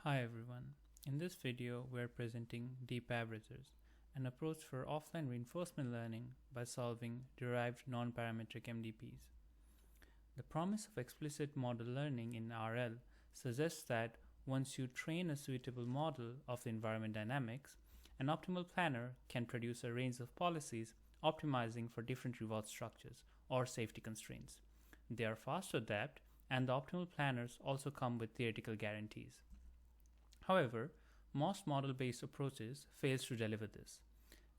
Hi everyone. In this video, we are presenting deep averagers, an approach for offline reinforcement learning by solving derived non-parametric MDPs. The promise of explicit model learning in RL suggests that once you train a suitable model of the environment dynamics, an optimal planner can produce a range of policies optimizing for different reward structures or safety constraints. They are fast to adapt, and the optimal planners also come with theoretical guarantees. However, most model-based approaches fail to deliver this,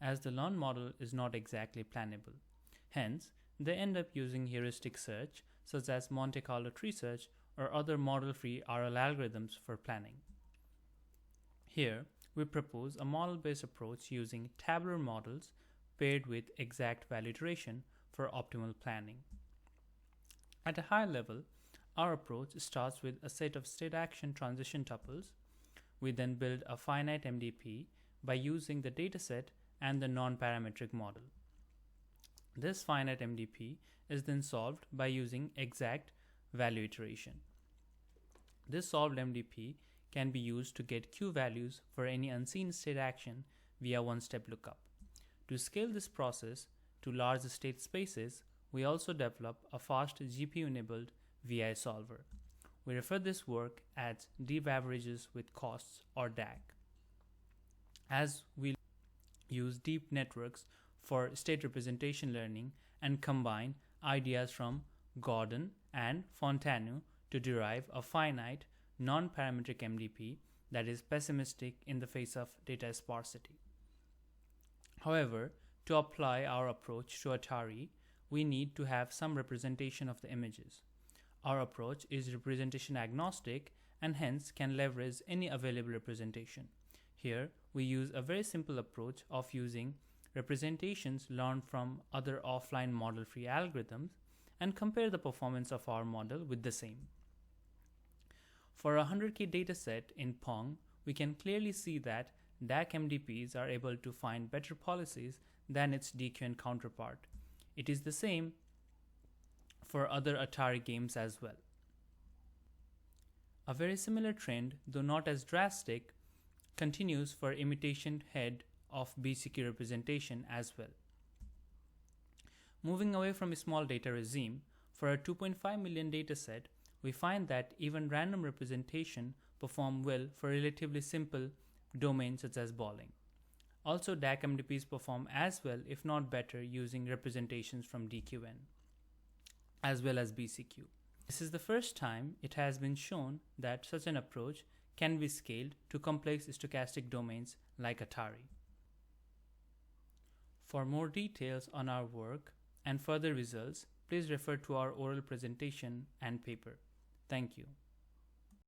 as the learned model is not exactly plannable. Hence, they end up using heuristic search, such as Monte Carlo tree search or other model-free RL algorithms for planning. Here, we propose a model-based approach using tabular models paired with exact value iteration for optimal planning. At a high level, our approach starts with a set of state-action transition tuples. We then build a finite MDP by using the dataset and the non-parametric model. This finite MDP is then solved by using exact value iteration. This solved MDP can be used to get Q values for any unseen state action via one-step lookup. To scale this process to large state spaces, we also develop a fast GPU-enabled VI solver. We refer this work as deep averages with costs or DAC, as we use deep networks for state representation learning and combine ideas from Gordon and Fontanu to derive a finite non-parametric MDP that is pessimistic in the face of data sparsity. However, to apply our approach to Atari, we need to have some representation of the images. Our approach is representation agnostic and hence can leverage any available representation. Here, we use a very simple approach of using representations learned from other offline model-free algorithms and compare the performance of our model with the same. For a 100K dataset in Pong, we can clearly see that DAC MDPs are able to find better policies than its DQN counterpart. It is the same for other Atari games as well. A very similar trend, though not as drastic, continues for imitation head of BCQ representation as well. Moving away from a small data regime, for a 2.5 million dataset, we find that even random representation perform well for relatively simple domains such as bowling. Also, DAC MDPs perform as well, if not better, using representations from DQN as well as BCQ. This is the first time it has been shown that such an approach can be scaled to complex stochastic domains like Atari. For more details on our work and further results, please refer to our oral presentation and paper. Thank you.